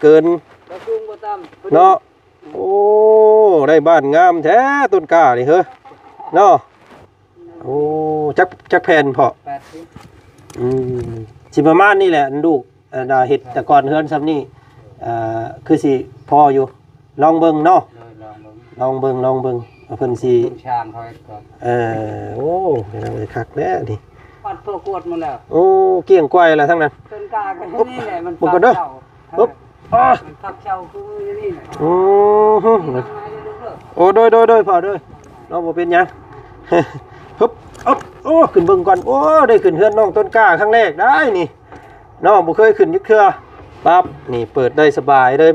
เกินเนาะโอ้ได้บ้านงามแท้ต้นกล้านี่เฮ้อเนาะโอ้จักแผ่นพอสิประมาณนี่แหละลูกเฮ็ดแต่ก่อนเฮือนซ้ำนี่คือสิพออยู่ลองเบิ่งเนาะลองเบิ่งเพิ่นสิช่างเขาก่อนโอ้ยคักแล้วนี่ปัดตัวกวดหมดแล้วโอ้เกี่ยงก้อยแล้วทั้งนั้นต้นกล้าก็นี่แหละมันปักเด้อปุ๊บมันปักเจ้าคือนี่แหละโอ้โดยพอเด้อเนาะบ่เป็นหยังปึ๊บโอ้ขึ้นเบิ่งก่อนโอ้ได้ขึ้นเฮือนน้องต้นกล้าครั้งแรกได้นี่น้องบ่เคยขึ้นยึกเทื่อปั๊บนี่เปิดได้สบายเลย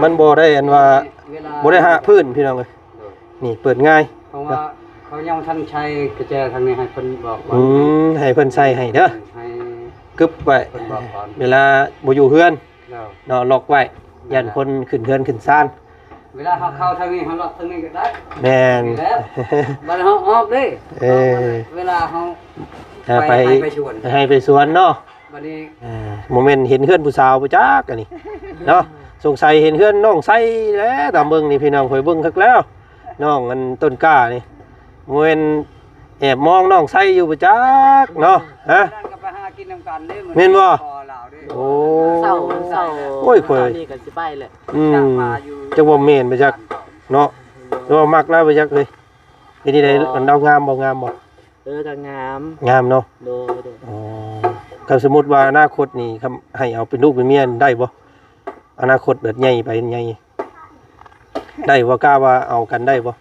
มันบ่ได้อันว่าบ่ได้หะพื้นพี่น้องเอ้ยนี่เปิดง่ายเพราะว่าเขายังทันใช้กระแจทางนี้ให้เพิ่นบอกว่าให้เพิ่นใส่ให้เด้อให้กึบไว้เวลาบ่อยู่เฮือนเนาะล็อกไว้ยันคนขึ้นเฮือนขึ้นซ่านเวลาเขาเข้าทางนี้เขาล็อกทางนี้ก็ได้แม่นบัดเฮาออกเด้เวลาเฮาให้ไปสวนเนาะบัดนี้โมเมนต์เห็นเฮือนผู้สาวบ่จักอันนี้เนาะสงสัยเห็นเฮือนน้องไส้แล้วตามเบิ่งนี่พี่น้องค่อยเบิ่งคักแล้วน้องอันต้นกล้านี่โมเมนต์แอบมองน้องไส้อยู่บ่จักเนาะฮะแม่นบ่โอ้โอ้ยข่อยนี่ก็สิไปแหละจักบ่แม่นบ่จักเนาะหรือว่ามักแล้วบ่จักเลยเป็นที่ใดมันดาวงามบ่ก็งามเนาะอ๋อถ้าสมมุติว่าอนาคตนี่ให้เอาเป็นลูกเป็นเมียได้บ่อนาคตแบบใหญ่ไปใหญ่ได้ว่ากล้าว่าเอากันได้บ่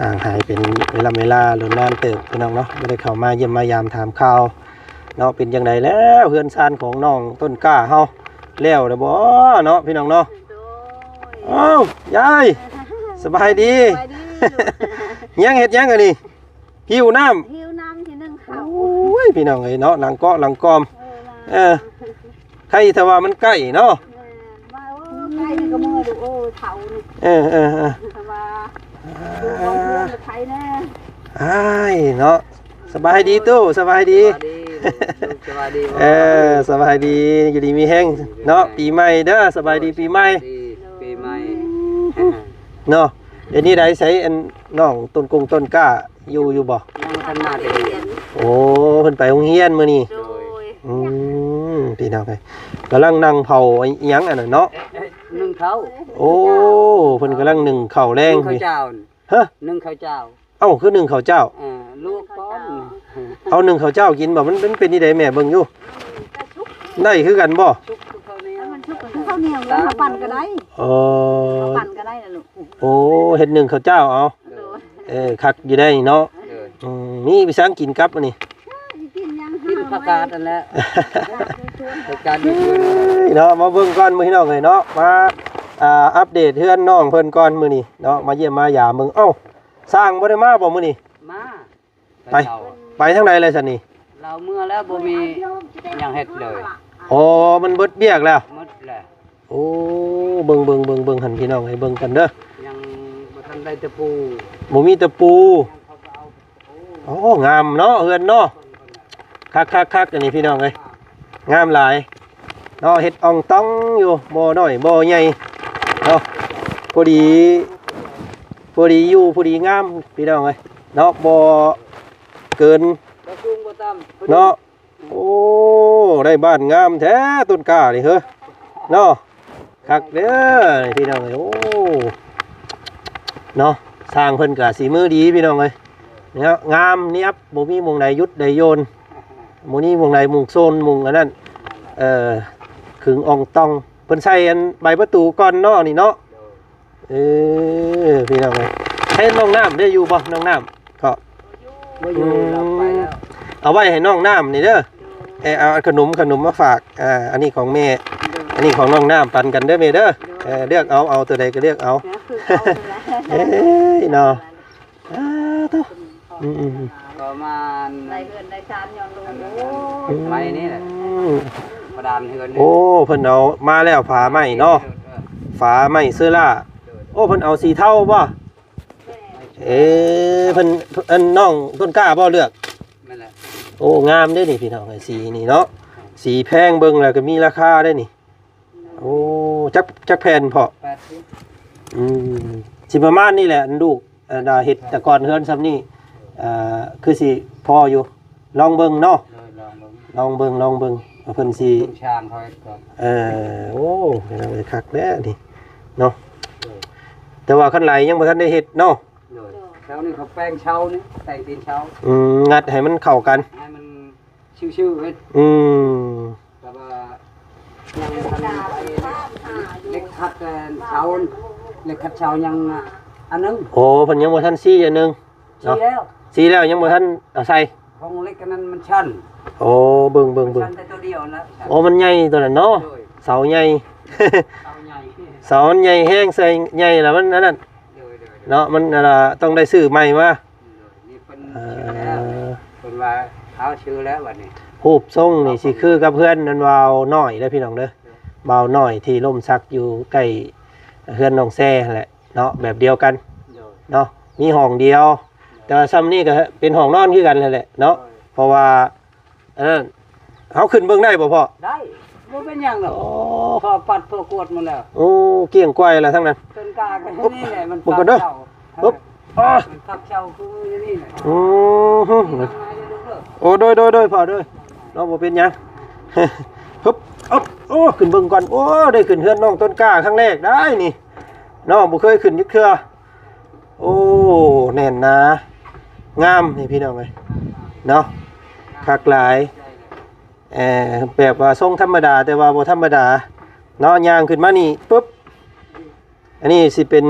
ห่างหายเป็นเวลาหรือนานเติบพี่น้องเนาะไม่ได้เข้ามาเยี่ยมมายามถามข่าวเนาะเป็นยังไงแล้วเฮือนซานของน้องต้นกล้าเฮาแล้วเด้อบ่เนาะพี่น้องเนาะอ้าวยายสบายดียังเฮ็ดยังอันนี้หิวน้ำที่นึ่งข้าวโอ้ยพี่น้องเอ้ยเนาะหลังเกาะหลังกอมใครถ้าว่ามันใกล้เนาะใกล้ก็มือดูโอ้เฒ่านี่ถ้าว่าดูเพื่อนใครแน่เนาะสบายดีตู้สบายดีสบายดีสบายดีอยู่ดีมีแห้งเนาะปีใหม่เด้อสบายดีปีใหม่เนาะเดี๋ยวนี้ได้ใช้อันน้องต้นกงต้นกล้าอยู่บ่โอ้เพิ่นไปโรงเรียนมื้อนี้พี่น้องเอ้ยกำลังนั่งเผาอีหยังอันนั้นเนาะนึ่งข้าวโอ้เพิ่นกำลังนึ่งข้าวแรงข้าวเจ้าฮะนึ่งข้าวเจ้าเอ้าคือนึ่งข้าวเจ้าลูกก้อนเอานึ่งข้าวเจ้ากินบ่มันเป็นที่ใดแม่เบิ่งอยู่ได้คือกันบ่มันชุบกับข้าวเหนียวแล้วมาปั่นก็ได้ปั่นก็ได้นะลูกโอ้เฮ็ดนึ่งข้าวเจ้าเอาคักอยู่ได้เนาะนี่ไปสร้างกินกับอันนี้กินผักกาดนั่นแหละผักกาดเนาะมาเบิ่งก่อนมื้อนี้น้องเอ้ยเนาะมาอัปเดตเฮือนน้องเพิ่นก่อนมื้อนี้เนาะมาเยี่ยมมายามมึงเอ้าสร้างบ่ได้มาบ่มื้อนี้มาไปทางใดเลยซั่นนี่เราเมื่อแล้วบ่มีหยังเฮ็ดเลยอ๋อมันเบิดเบียกแล้วหมดแล้วโอ้เบิ่งหั่นพี่น้องให้เบิ่งกันเด้อยังบ่ทันได้ตะปูบ่มีตะปูโอ้งามเนาะเฮือนเนาะคักอันนี้พี่น้องเอ้ยงามหลายเนาะเฮ็ดอ่องต้องอยู่บ่น้อยบ่ใหญ่เนาะพอดีอยู่พอดีงามพี่น้องเอ้ยเนาะบ่เกินเนาะโอ้ได้บ้านงามแท้ต้นกล้านี่เฮ้อเนาะคักเด้อพี่น้องเอ้ยโอ้เนาะสร้างเพิ่นก็สีมือดีพี่น้องเอ้ยเนี่ยงามเนียบบ่มีมุงใดยุดใดโยนมุงนี้มุงใดมุงโซนมุงอันนั้นขึงอ่องต้องเพิ่นใส่อันใบประตูก่อนเนาะนี่เนาะพี่น้องเอ้ยให้น้องน้ำได้อยู่บ่น้องน้ำก็บ่อยู่เราไปแล้วเอาไว้ให้น้องน้ำนี่เด้อเอาขนมมาฝากอันนี้ของแม่อันนี้ของน้องน้ำปันกันเด้อแม่เด้อเลือกเอาตัวใดก็เลือกเอาเนาะตัว ประมาณได้เฮือนได้ชานย้อนลงโอ้ ไม้นี่แหละประดานเฮือน โอ้เพิ่นเอามาแล้วฝาไม้เนาะฝาไม้เสื้อล่าโอ้เพิ่นเอาสีเทาบ่เพิ่นอันน้องต้นกล้าบ่เลือกนั่นแหละโอ้งามเด้นี่พี่น้องไอ้สีนี่เนาะสีแพงเบิ่งแล้วก็มีราคาได้นี่โอ้จักแผ่นพอสิประมาณนี่แหละลูกดาเฮ็ดแต่ก่อนเฮือนซ้ำนี่คือสิพออยู่ลองเบิ่งเนาะลองเบิ่งเพิ่นสิช่างเขาก่อนโอ้ยคักแท้นี่เนาะแต่ว่าคันไหลยังบ่ทันได้เฮ็ดเนาะเช้านี่เขาแป้งเช้านี่แต่งตีนเช้างัดให้มันเข้ากันให้มันชิวๆเฮ็ดแต่ว่ายังทันเล็กคัดเช้าเล็กคัดเช้ายังอันนึงโอ้เพิ่นยังบ่ทันซี่อันนึงซี่แล้วยังบ่ทันเอาใส่ของเล็กอันนั้นมันชันโอ้เบิ่งชันแต่ตัวเดียวนะโอ้มันใหญ่ตัวนั้นเนาะเสาใหญ่เสาใหญ่แห้งใส่ใหญ่แล้วมันนั่นเนาะมันต้องได้ซื้อใหม่มานี่เพิ่นว่าเขาชื่อแล้วบัดนี้รูปทรงนี่สิคือกับเพื่อนนั่นวาวน้อยเด้อพี่น้องเด้อวาวน้อยที่ล่มซักอยู่ใกล้เพื่อนน้องแซ่แหละเนาะแบบเดียวกันเนาะมีห้องเดียวแต่ว่าซ้ำนี่ก็เป็นห้องนอนคือกันนั่นแหละเนาะเพราะว่าเขาขึ้นเบิ่งได้บ่พ่อได้บ่เป็นหยังหรอกพอปัดพอกวดหมดแล้วโอ้เกี่ยงก้อยแล้วทั้งนั้นต้นกาก็นี่แหละมันปักเจ้าปุ๊บมันปักเจ้าคือนี่แหละโอ้โดยพ่อเด้อเนาะบ่เป็นหยังปึ๊บโอ้ขึ้นเบิ่งก่อนโอ้ได้ขึ้นเฮือนน้องต้นกล้าครั้งแรกได้นี่น้องบ่เคยขึ้นยึกเทื่อโอ้แน่นนะงามนี่พี่น้องเอ้ยเนาะคักหลายแบบว่าทรงธรรมดาแต่ว่าบ่ธรรมดาเนาะย่างขึ้นมานี่ปุ๊บอันนี้สิเป็น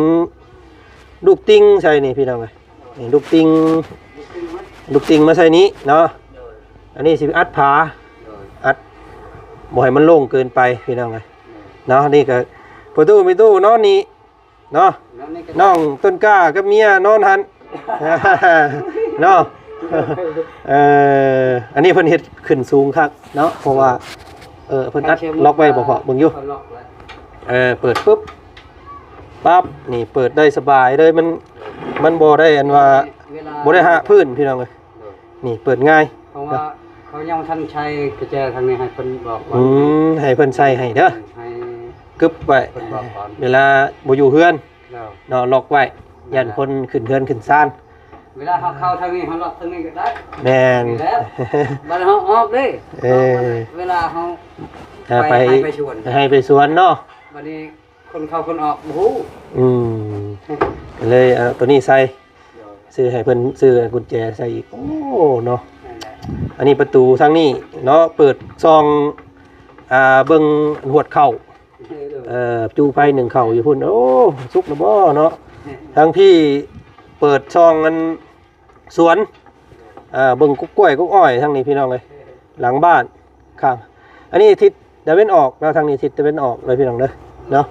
ลูกติ้งใส่นี่พี่น้องเอ้ยนี่ลูกติ้งมาใส่นี้เนาะอันนี้สิอัดผาอัดบ่ให้มันโล่งเกินไปพี่น้องเอ้ยเนาะนี่ก็ประตูมีตู้นอนนี่เนาะน้องต้นกล้ากับเมียนอนหันเนาะอันนี้เพิ่นเฮ็ดขึ้นสูงครับเนาะเพราะว่าเพิ่นอัดล็อกไว้บ่พอเบิ่งอยู่เปิดปุ๊บปั๊บนี่เปิดได้สบายเลยมันบ่ได้อันว่าบ่ได้หะพื้นพี่น้องเอ้ยนี่เปิดง่ายเพราะว่าเขายังทันใช้กุญแจทางนี้ให้เพิ่นบอกว่าให้เพิ่นใส่ให้เด้อให้กึบไว้เวลาบ่อยู่เฮือนเนาะล็อกไว้ยันคนขึ้นเฮือนขึ้นซ่านเวลาเขาเข้าทางนี้เขาล็อกทางนี้ก็ได้แม่นแล้วบัดเขาออกเด้เวลาเขาให้ไปสวนเนาะบัดนี้คนเข้าคนออกโอ้โหเลยตัวนี้ใส่ซื้อให้เพิ่นซื้อกุญแจใส่อีกโอ้เนาะอันนี้ประตูทางนี้เนาะเปิดซองเบิ่งหวดเข่าจูไฟหนึ่งเข่าอยู่พุ่นโอ้สุกนะบ่เนาะทางพี่เปิดซองกันสวนเบิ่งกุ๊กกล้วยกุ๊กอ้อยทางนี้พี่น้องเลยหลังบ้านข้างอันนี้ทิศตะเวนออกเนาะทางนี้ทิศตะเวนออกเลยพี่น้องเด้อเนาะ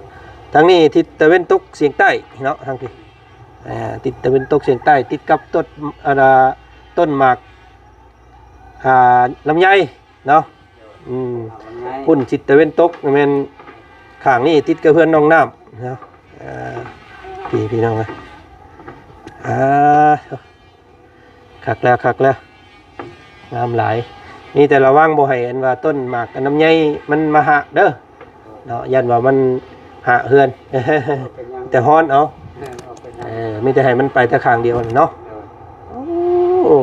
ทางนี้ทิศตะเวนตกเฉียงใต้เนาะทางพี่ติดตะเวนตกเฉียงใต้ติดกับต้นหมากลำไยเนาะพุ่นทิศตะเวนตกแม่นข้างนี้ติดกับเพื่อนน้องน้ำเนาะพี่น้องเลยคักแล้วงามหลายนี่แต่ระวังบ่ให้อันว่าต้นหมากกับน้ำไยมันมาหะเด้อเนาะยันว่ามันหะเฮือนแต่ฮ้อนเอาไม่แต่ให้มันไปแต่ข้างเดียวเนาะโอ้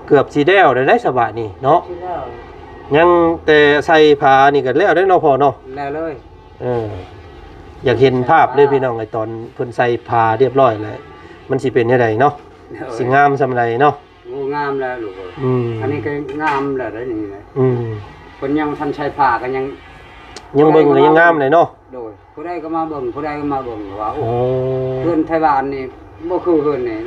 เกือบสีแดวได้สบายนี่เนาะยังแต่ใส่ผ้านี่ก็แล้วได้เนาะพอเนาะแล้วเลยอยากเห็นภาพเลยพี่น้องไอ้ตอนเพิ่นใส่ผ้าเรียบร้อยแล้วมันสิเป็นจังไดเนาะสิงามซำใดเนาะโอ้งามแล้วลูกอันนี้ก็งามแล้วได้นี่นะเพิ่นยังทันใช้ผ้าก็ยังเบิ่งก็ยังงามเลยเนาะโดยผู้ใดก็มาเบิ่งผู้ใดก็มาเบิ่งว่าโอ้เฮือนไทบ้านนี่บ่คือเฮือนนี่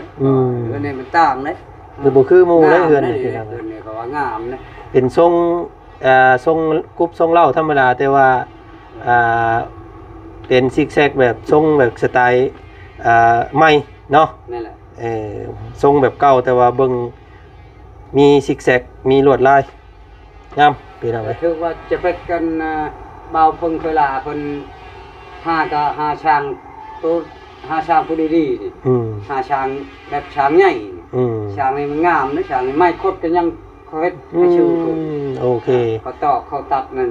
เฮือนนี่มันต่างเด้คือบ่คือหมู่ได้เฮือนนี่พี่น้องเฮือนนี่เขาว่างามนะเป็นทรงกรุ๊ปทรงเหล้าธรรมดาแต่ว่าเป็นซิกแซกแบบทรงแบบสไตล์ใหม่เนาะ นั่นแหละ ทรงแบบเก่าแต่ว่าเบิ่งมีซิกแซกมีลวดลายงามพี่น้องเอ้ย คือว่าจะไปกันเบาเพิ่งเคยลาเพิ่นหาช้างตัวหาช้างผู้ดีนี่หาช้างแบบช้างใหญ่ช้างนี่มันงามนะช้างนี่ไม้คดก็ยังเขาเฮ็ดให้ชื่อโอเคเขาตอกเขาตัดนั่น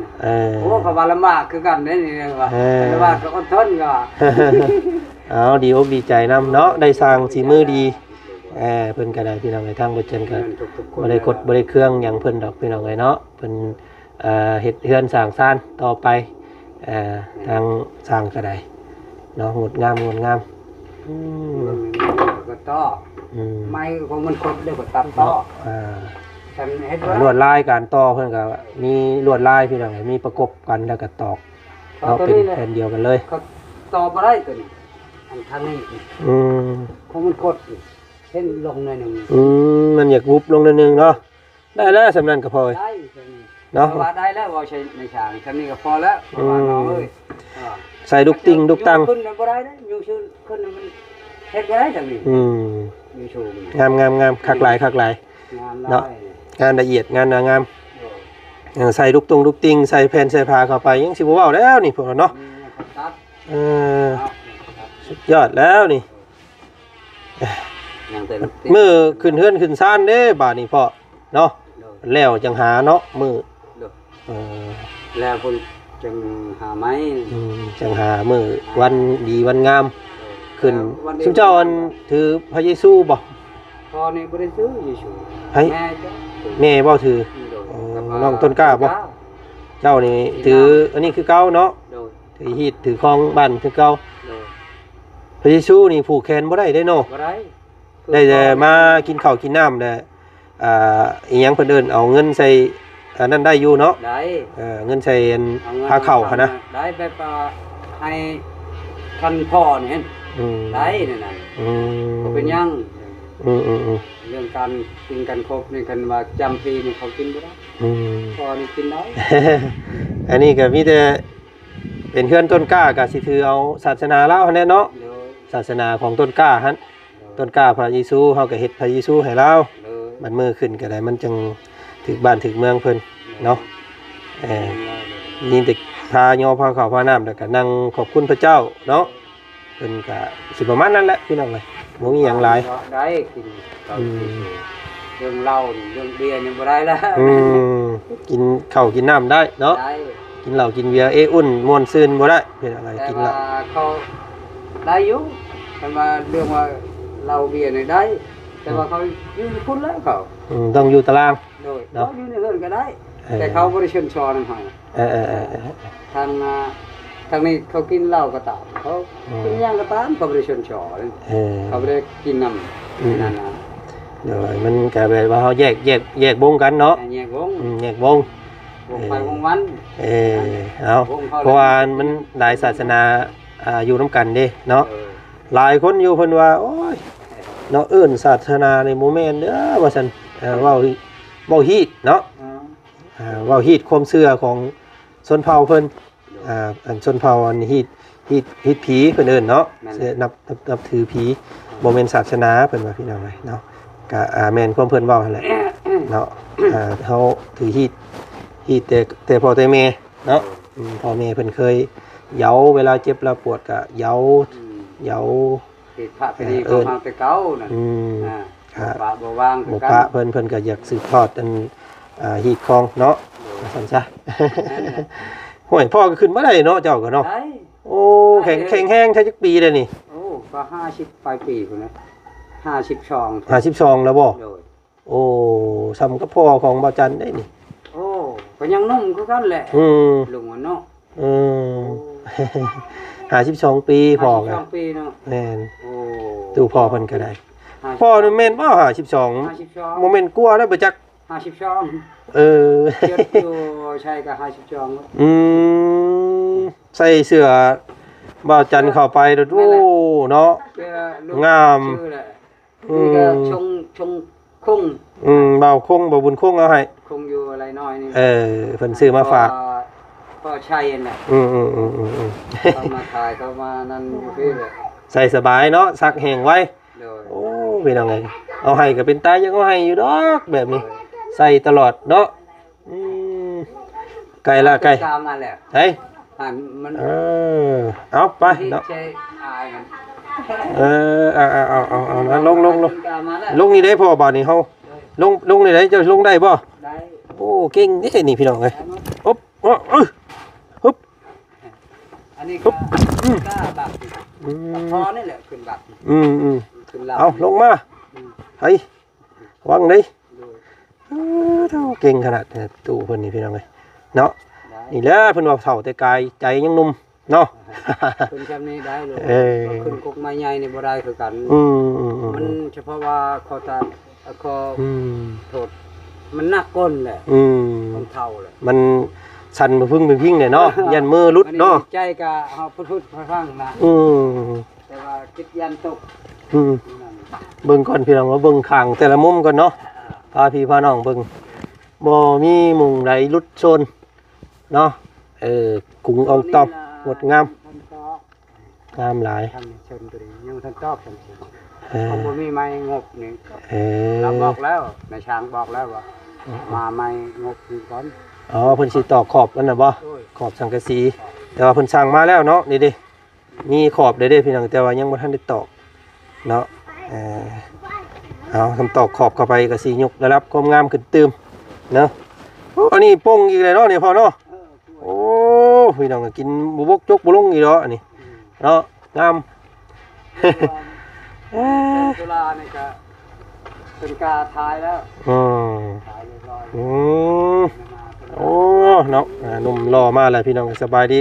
โอ้เขาว่าลำบากคือกันนี่ว่าลำบากก็อดทนก็ เอาดีอกดีใจนำเนาะได้สร้างสีมือดีเพิ่นก็ได้พี่น้องเอ้ยทางบ่เจนก็บ่ได้กดบ่ได้เครื่องหยังเพิ่นดอกพี่น้องเอ้ยเนาะเพิ่นเฮ็ดเฮือนสร้างซ่านต่อไปทางสร้างก็ได้เนาะงดงามก็ต่อไม้ของมันคดได้ก็ตัดต่อลวดลายการต่อเพิ่นก็มีลวดลายพี่น้องเอ้ยมีประกบกันแล้วก็ตอกเนาะเป็นแผ่นเดียวกันเลยเขาต่อบ่ได้ตัวนี้อันทางนี้ของมันคดเส้นลงหน่อยนึงมันอยากวุบลงหน่อยนึงเนาะได้แล้วสำนั้นก็พอได้เนาะว่าได้แล้วว่าใช้ในฉากคันนี้ก็พอแล้วว่าน้องเอ้ยใส่ลูกติ่งลูกตังขึ้นบ่ได้เด้อยู่ชื่อขึ้นมันเฮ็ดบ่ได้จังนี้อยู่ชูงามคักหลายเนาะงานละเอียดงานงามใส่ลูกติ่งใส่แผ่นใส่ผ้าเข้าไปยังสิบ่เว้าแล้วนี่พวกเราเนาะสุดยอดแล้วนี่มือขึ้นเฮือนขึ้นซ่านเด้บาดนี้พ่อเนาะแล้วจังหาเนาะมือแล้วคนจังหาไม้จังหามือวันดีวันงามขึ้นซุมเจ้าอันถือพระเยซูบ่พอนี่บ่ได้ซื้อเยซูแม่บ่ถือน้องต้นกล้าบ่เจ้านี่ถืออันนี้คือเก่าเนาะถือฮีดถือของบ้านคือเก่าพระเยซูนี่ผูกแขนบ่ได้เด้เนาะบ่ได้ได้แต่มากินข้าวกินน้ำแต่อีหยังเพิ่นเอิ้นเอาเงินใส่อันนั้นได้อยู่เนาะได้เงินใส่พาเข้านะได้แบบให้คันพ่อนี่ได้นั่นน่ะก็เป็นยังเรื่องการกินกันครบนี่กันว่าจำปีนี่เขากินบ่ได้พ่อนี่กินได้อันนี้ก็มีแต่เป็นเพื่อนต้นกล้าก็สิถือเอาศาสนาลาวหั่นแหละเนาะศาสนาของต้นกล้าหั่นต้นกล้าพระเยซูเฮาก็เฮ็ดพระเยซูให้เรามันมือขึ้นก็ได้มันจังถึกบ้านถึกเมืองเพิ่นเนาะนี่แต่พาย่อพาข้าวพาน้ำแล้วก็นั่งขอบคุณพระเจ้าเนาะเพิ่นก็สิประมาณนั้นแหละพี่น้องเอ้ยบ่มีหยังหลายได้กินเรื่องเหล้าเรื่องเบียร์นี่บ่ได้แล้วกินข้าวกินน้ำได้เนาะกินเหล้ากินเบียร์อุ่นม่วนซื่นบ่ได้เป็นอะไรกินเหล้าเขาได้อยู่แต่ว่าเรื่องว่าเหล้าเบียร์นี่ได้แต่ว่าเขาอยู่คุณแล้วเขาต้องอยู่ตารางเนาะอยู่ในเรือนก็ได้แต่เขาบ่ได้เชิญชวนให้ทางนี้เขากินเหล้าก็ตามเขากินหยังก็ตามเขาบ่ได้เชิญชวนเขาบ่ได้กินน้ำนั่นน่ะเดี๋ยวมันก็แบบว่าเฮาแยกวงกันเนาะแยกวงวงไปวงวันเอาเพราะว่ามันหลายศาสนาอยู่นำกันเด้เนาะหลายคนอยู่เพิ่นว่าโอ้ยเนาะศาสนาในโมเมนต์เด้อว่าซั่นเว้าฮีดเนาะเว้าฮีดความเชื่อของชนเผ่าเพิ่นอันชนเผ่าอันฮีดผีเพิ่นเอิ้นเนาะนับถือผีบ่แม่นศาสนาเพิ่นว่าพี่น้องเอ้ยเนาะก็แม่นความเพิ่นเว้าหั่นแหละเนาะเฮาถือฮีดแต่พ่อแต่แม่เนาะพ่อแม่เพิ่นเคยเหยาเวลาเจ็บแล้วปวดก็เหยาพระไปดีก็มาแต่เก่าน่ะบ่วางคือกันเพิ่นก็อยากสืบทอดอันฮีดของเนาะซั่นซะห้วยพ่อก็ขึ้นบ่ได้เนาะเจ้าก็เนาะโอ้แข็งแรงใช้จักปีเลยนี่โอ้ก็50ปลายปีพุ่นนะ52แล้วบ่โอ้ซ้ำกับพ่อของบ่าวจันได้นี่โอ้ก็ยังนุ่มคือกันแหละลุงเนาะ52ปีพ่อก็52ปีเนาะแม่นโอ้ตู่พ่อเพิ่นก็ได้พ่อนี่แม่นบ่52โมเมนต์กลัวแล้วบ่จัก52เจ็ดอยู่ใช่ก็52ใส่เสื้อบ่าวจันเข้าไปโอ้เนาะงามนี่ก็ชงคงบ่าวคงบ่บุญคงเอาให้คงอยู่อะไรน้อยนี่เพิ่นซื้อมาฝากก็ใช่น่ะเขามาถ่ายเขามานั่นอยู่พี่เลยใส่สบายเนาะซักแห้งไว้โอ้ เป็นยังไงเอาให้ก็เป็นตายยังเอาให้อยู่ดอกแบบนี้ใส่ตลอดเนาะไก่ละไก่ ตามมาแล้ว เฮ้ย มัน เอาไปเนาะ ใช่อายมัน เอาลงนี่ได้พอบาดนี่เฮาลงนี่ได้จะลงได้บ่ ได้ โอ้เก่งนี่นี่พี่น้องเอ้ยอ๊บฮึบ อันนี้ก็กล้าบักพอนี่แหละขึ้นบักขึ้นลา เอาลงมาเฮ้ยวางดิเก่งขนาดตู้เพิ่นนี่พี่น้องเอ้ยเนาะนี่แหละเพิ่นว่าเฒ่าแต่กายใจยังหนุ่มเนาะ ขึ้นแค่นี้ได้เลยขึ้นกกไม้ใหญ่นี่บ่ได้คือกันมันเฉพาะว่าเขาจะเขาโทษมันหนักก้นแหละของเฒ่าแหละมันสั่นมาพึ่งเป็นพิงเนี่ยเนาะยันมือรุดเนาะใจก็เฮาพุทฟังนะแต่ว่าคิดยันตกเบิ่งก่อนพี่น้องว่าเบิ่งข้างแต่ละมุมก่อนเนาะพาพี่พาน้องเบิ่งบ่มีมุมใดรุดโซนเนาะกุ้งอองตอบงดงามหลายชนตัวนี้ยังท่านตอบจังซี่เขาบ่มีไม้งบนี่เราบอกแล้วนายช้างบอกแล้วว่ามาไม้งบคือก่อนเพิ่นสิตอกขอบนั่นน่ะบ่ขอบสังกะสีแต่ว่าเพิ่นสร้างมาแล้วเนาะนี่ดิมีขอบเด้พี่น้องแต่ว่ายังบ่ทันได้ตอกเนาะเอาทำตอกขอบเข้าไปก็สิยกระดับความงามขึ้นตื่มเนาะอันนี้ป่งอีกแล้วเนาะนี่พ่อเนาะโอ้พี่น้องก็กินบ่บกจกบ่ลงอีกดอกอันนี้เนาะงามตุลานี่ก็เป็นกาทายแล้วทายเรียบร้อยโอ้เนาะหนุ่มรอมาเลยพี่น้องสบายดี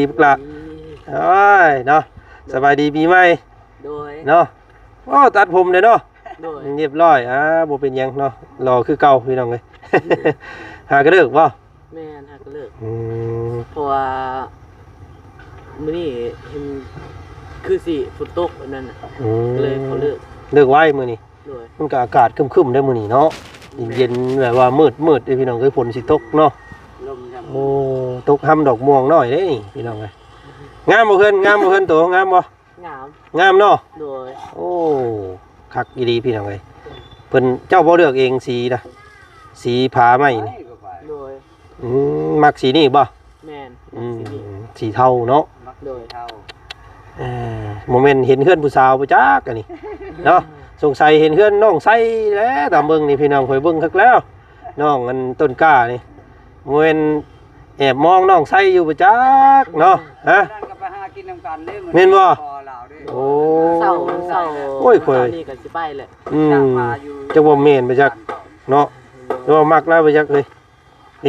ปุ๊กละเนาะสบายดีปีใหม่เนาะโอ้ตัดผมเลยเนาะเรียบร้อยบ่เป็นยังเนาะรอคือเก่าพี่น้องเลยหากระเลิกบ่แม่นหากระเลิกเพราะว่ามื้อนี้เห็นคือสิฝนตกอันนั้นน่ะเลยเขาเลิกไว้มื้อนี้มันก็อากาศครึ้มๆได้มื้อนี้เนาะเย็นแบบว่ามืดเด้พี่น้องเอ้ยฝนสิตกเนาะโอ้ตกห้ำดอกม่วงน้อยเด้นี่พี่น้องเอ้ยงามบ่เพิ่นตัวงามบ่งามเนาะโอ้คักอีหลีพี่น้องเอ้ยเพิ่นเจ้าบ่เลือกเองสีนะสีผาไม้นี่มักสีนี่บ่แม่นสีเทาเนาะโดยเทาโมเมนต์เห็นเฮือนผู้สาวบ่จักอันนี้เนาะสงสัยเห็นเฮือนน้องไส้แล้วตามเบิ่งนี่พี่น้องค่อยเบิ่งคักแล้วน้องอันต้นกล้านี่โมเมนต์แอบมองน้องไส้อยู่บ่จักเนาะฮะก็ไปหากินนำกันเด้แม่นบ่โอ้เศร้าโอ้ยข่อยนี่ก็สิไปแหละจักบ่แม่นบ่จักเนาะว่ามักแล้วบ่จักเลย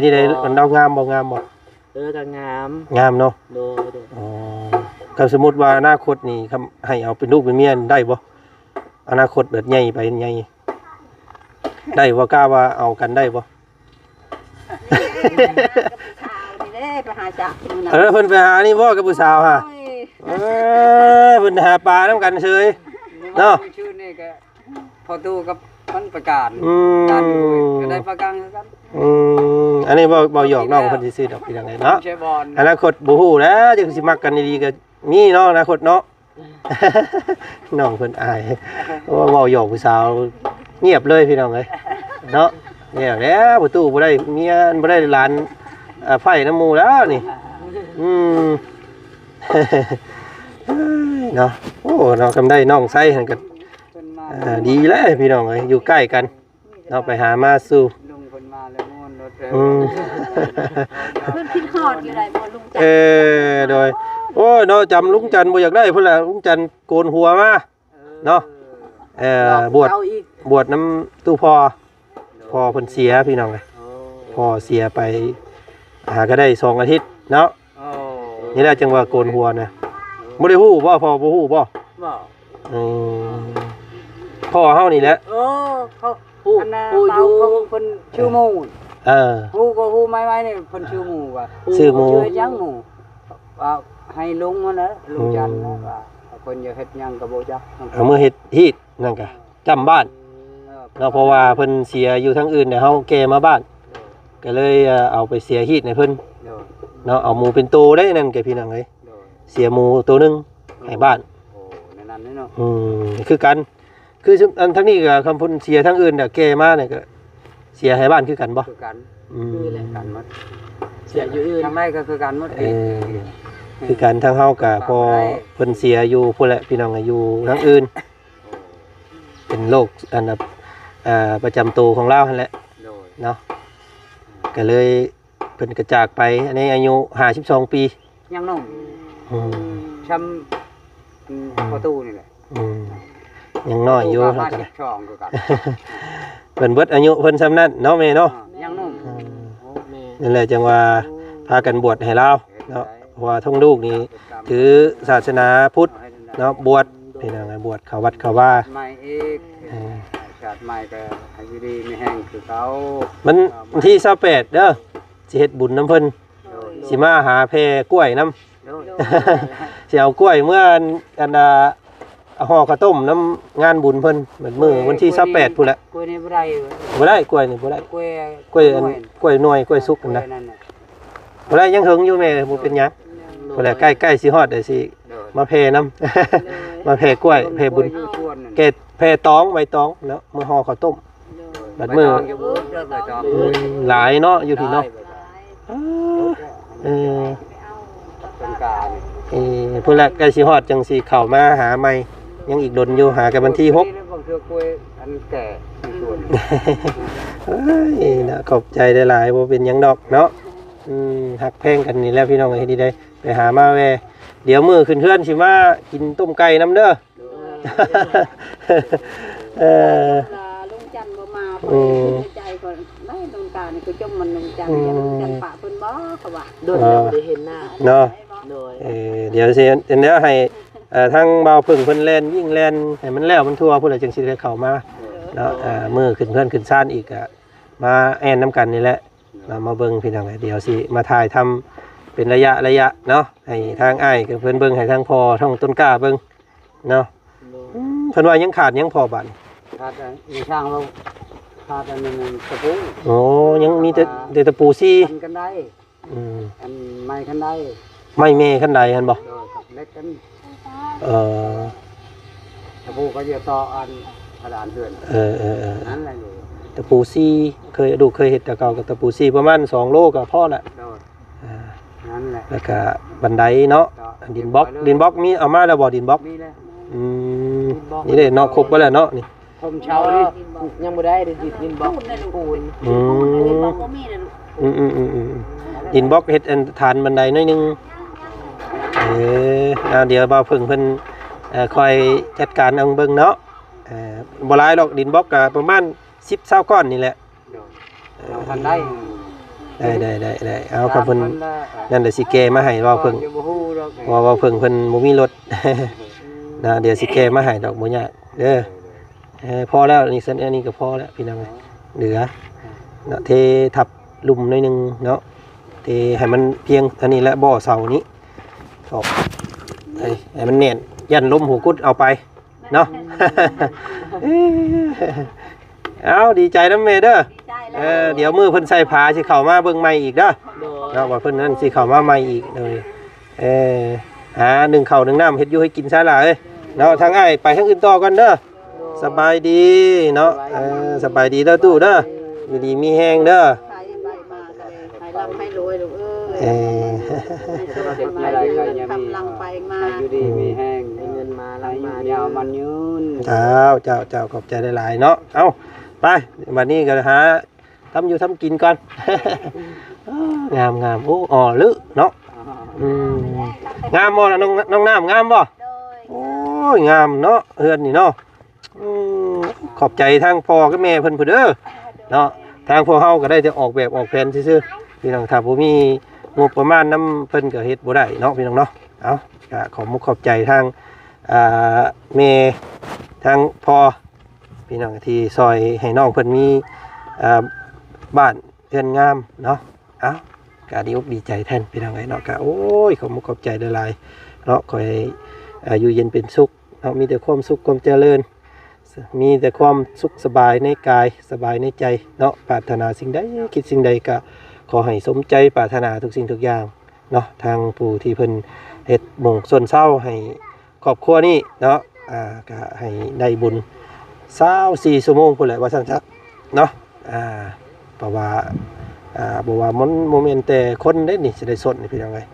นี่ได้มันดาวงามบ่ก็งามเนาะอ๋อถ้าสมมุติว่าอนาคตนี่ให้เอาเป็นลูกเป็นเมียได้บ่อนาคตแบบใหญ่ไปใหญ่ได้ว่ากล้าว่าเอากันได้บ่ไปหาจักเพิ่นไปหานี่บ่กับผู้สาวฮะเพิ่นหาปลานํกันเฉยเนาะชื่อนี่ก็พอตู้กับมันประกาศการก็ได้ประกันกันอันนี้บ่หยอกน้องเพิ่นสิซื้อดอกเป็นจังไดเนาะอนาคตบ่ฮู้แล้วจังสิมักกันดีๆก็มีเนาะอนาคตเนาะน้องเพิ่นอายว่าเว้าหยอกผู้สาวเงียบเลยพี่น้องเอ้ยเนาะเงียบแล้วประตูบ่ได้เมียบ่ได้หลานไฟน้ำหมู่แล้วนี่เนาะโอ้เนาะทำได้น้องไส้หั่นก็ดีแล้วพี่น้องเอ้ยอยู่ใกล้กันเนาะไปหามาสู่ลุงเพิ่นมาแล้วม่วนรถเพิ่นคิดฮอดอยู่ได้บ่ลุงจันโดยโอ้เนาะจำลุงจันบ่อยากได้พุ่นล่ะลุงจันโกนหัวมาเนาะบวชน้ำตู้พ่อเพิ่นเสียพี่น้องเอ้ยพ่อเสียไปก็ได้2อาทิตย์เนาะนี่แหละจังว่าโกนหัวนะบ่ได้ฮู้บ่พ่อบ่ฮู้บ่พ่อเฮานี่แหละเขาฮู้อยู่เพิ่นชื่อหมู่ฮู้ก็ฮู้ไม้นี่เพิ่นชื่อหมู่ว่าชื่อหมู่ชื่อจังหมู่ว่าให้ลุงมันนะลุงจันนะว่าเพิ่นอยากเฮ็ดหยังก็บ่จักเมื่อเฮ็ดฮีดนั่นก็จำบ้านเนาะเพราะว่าเพิ่นเสียอยู่ทางอื่นเนี่ยเฮาแก่มาบ้านก็เลยเอาไปเสียฮีดให้เพิ่นเนาะเอาหมูเป็นโตได้นั่นแกพี่น้องเอ้ยเสียหมูตัวนึงให้บ้านโอ้นั่นเนาะคือกัน คืออันทั้งนี้ก็คำพูดเสียทั้งอื่นน่ะแก่มาเนี่ยก็เสียให้บ้านคือกันบ่ คือกัน คือแหละ กันหมด เสียอยู่อื่น ทางใดก็คือกันหมด คือกันทางเฮาก็พอเพิ่นเสียอยู่พุ่นแหละพี่น้องก็อยู่ทั้งอื่น เป็นโรคอันน่ะประจำตัวของเราหั่นแหละ โดย เนาะก็เลยเพิ่นก็จากไปในอายุ52ปี ยังนุ่ม อืม ช้ำประตูนี่แหละ ยังน้อยอยู่ มา เท่ากัน ช่องคือกัน เพิ่นเบิดอายุเพิ่นซ้ำนั้นเนาะแม่เนาะ ยังนุ่ม แม่ นั่นแหละจังว่าพากันบวชให้เราเนาะเพราะว่าทั้งลูกนี่ถือศาสนาพุทธเนาะบวชพี่น้องบวชเข้าวัดเข้าว่า ใหม่อีกชาติใหม่ก็ให้อยู่ดีมีแห้งคือเขา มันวันที่28เด้อสิเฮ็ดบุญน้ำเพิ่นสิมาหาแพรกล้วยน้ำ โดย สิเอากล้วยเมื่ออันห่อข้าวต้มน้ำงานบุญเพิ่นเหมือนมื้อวันที่28พุ่นแหละ กล้วยนี่บ่ได้ บ่ได้กล้วยนี่บ่ได้ กล้วย กล้วยอันกล้วยหน่วยกล้วยสุกนั่นนะบ่ได้ยังหึงอยู่แม่บ่เป็นหยังบ่ได้ใกล้ๆสิฮอดได้สิมาแพรน้ำ มาแพรกล้วยแพรบุญเกตแพรตองใบตองเนาะมื้อห่อข้าวต้มบัดมื้อหลายเนาะอยู่ที่เนาะเออ เป็นการ พุ่นละใกล้สิฮอดจังสิเข้ามาหาใหม่ยังอีกดนอยู่หากันวันที่6 บางเทื่อกล้วยอันแก่ส่วน เอ้ยนะขอบใจหลายๆบ่เป็นหยังดอกเนาะฮักแพงกันนี่แหล้วพี่น้องเฮ็ดดีได้ไปหามาแวเดี๋ยวมื้อขึ้นเฮือนสิมากินต้มไก่น้ำเด้อ ลุงจันทร์บ่มาเพิ่นใจก่อนได้ลุงตานี่คือจมมันลุงจันทร์อย่าลุงจันทร์ปะเพิ่นบ่เขาว่า โดนแล้วบ่ได้เห็นหน้า เนาะ โดย เดี๋ยวสิเดี๋ยวให้ทางเบาพึ่งเพิ่นแล่นวิ่งแล่นให้มันแล้วมันทั่วพุ่นละจังสิได้เข้ามาเนาะมื้อขึ้นเฮือนขึ้นซ่านอีกก็มาแอนน้ำกันนี่แหละมาเบิ่งพี่น้องเดี๋ยวสิมาถ่ายทำเป็นระยะเนาะให้ทางอ้ายกับเพิ่นเบิ่งให้ทางพ่อท้องต้นกล้าเบิ่งเนาะเพิ่นว่ายังขาดยังพอบัด ขาดมีช่างเราขาดอันนึงตะปู โอ้ยังมีแต่ตะปูซี่ อันกันได้อันไม้กันได้ ไม่แม่คันใดหั่นบ่ เล็กกัน เออ ตะปูก็จะต่ออันกระดานเถื่อน นั่นแหละอยู่ ตะปูซี่เคยเฮ็ดแต่เก่ากับตะปูซี่ประมาณ2โลก็พอละ โดดนั่นแหละ แล้วก็บันไดเนาะดินบล็อกมีเอามาแล้วบ่ดินบล็อก มีเลย นี่เลยเนาะครบไปแล้วเนาะนี่ ผมเช้านี่ ยังบ่ได้ดินบล็อกปูน บ่มีน่ะลูก ดินบล็อกเฮ็ดอันฐานบันไดหน่อยนึงเดี๋ยวบ่าวเพิ่งเพิ่นคอยจัดการเอาเบิ่งเนาะบ่หลายดอกดินบล็อกก็ประมาณ10-20ก้อนนี่แหละ เราทันได้ ได้เอาครับเพิ่นนั่นเดี๋ยวสิแกมาให้บ่าวเพิ่งว่าบ่าวเพิ่งเพิ่นบ่มีรถ นะเดี๋ยวสิแกมาให้ดอกบ่ยากเด้อพอแล้วนี่เส้นอันนี้ก็พอแล้วพี่น้องเหลือเนาะเททับลุ่มหน่อยนึงเนาะเทให้มันเพียงอันนี้และบ่อเสานี้ออกให้มันเนียนยันลมหูกุดเอาไปเนาะ เอาดีใจน้ำเมเด้อเดี๋ยวมือเพิ่นใส่ผ้าสิเข้ามาเบิ่งใหม่อีกเด้อเนาะว่าเพิ่นนั้นสิเข้ามาใหม่อีกเลยหาหนึ่งข้าวหนึ่งน้ำเฮ็ดอยู่ให้กินซะล่ะเอ้ยเนาะทางอ้ายไปทางอื่นต่อกันเด้อสบายดีเนาะสบายดีเด้อตู้เด้ออยู่ดีมีแห้งเด้อ ใครใบมาก็ให้ร่ำให้รวยลูกเอ้ยให้ทำลังไปมา อยู่ดีมีแห้ง มีเงินมา อา ลัง ยุ มาย าวมันยืน เจ้าขอบใจหลายๆเนาะเอาไปวันนี้ก็หาทำอยู่ทำกินก่อน งามโอ้อ๋อลึเนาะงามบ่ล่ะน้องน้ำงามบ่โอ้ยงามเนาะเฮือนนี่เนาะขอบใจทางพ่อกับแม่เพิ่นเด้อเนาะทางพวกเฮาก็ได้แต่ออกแบบออกแผนซื่อๆพี่น้องถ้าบ่มีงบประมาณนำเพิ่นก็เฮ็ดบ่ได้เนาะพี่น้องเนาะเอาก็ขอบมุกขอบใจทางแม่ทางพ่อพี่น้องที่ซอยให้น้องเพิ่นมีบ้านเรือนงามเนาะเอาก็ดีอกดีใจแทนพี่น้องเนาะก็โอ้ยขอบมุกขอบใจหลายๆเนาะขอให้อยู่เย็นเป็นสุขเนาะมีแต่ความสุขความเจริญมีแต่ความสุขสบายในกายสบายในใจเนาะปรารถนาสิ่งใดคิดสิ่งใดก็ขอให้สมใจปรารถนาทุกสิ่งทุกอย่างเนาะทางผู้ที่เพิ่นเฮ็ดหม่องส่วนเศร้าให้ครอบครัวนี้เนาะก็ให้ได้บุญ 24ชั่วโมงพุ่นแหละว่าซั่นซะเนาะเพราะว่าบ่ว่ามันโมเมนต์แต่คนได้นี่สิได้สดนี่พี่น้องเอ้ย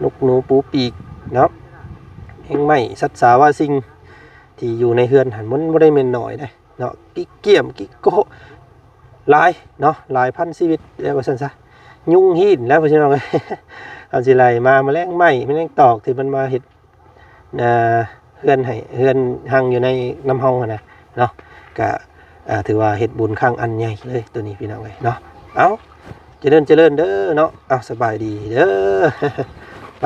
นกหนูปูปีกเนาะแห่งไม้สัตว์สาว่าสิ่งที่อยู่ในเฮือนหันมันบ่ได้แม่นน้อยเด้เนาะกิ๊กเกี่ยมกิ๊กโกหลายเนาะหลายพันชีวิตแล้วว่าซั่นซะยุงหีนแล้วพี่น้องเอ้ยเอาสิไล่มาแมลงไหม้แมลงตอกที่มันมาเฮ็ดเฮือนให้เฮือนหังอยู่ในน้ำเฮาหั่นน่ะเนาะก็ถือว่าเฮ็ดบุญครั้งอันใหญ่เลยตัวนี้พี่น้องเอ้ยเนาะเอ้าเจริญเด้อเนาะเอาสบายดีเด้อไป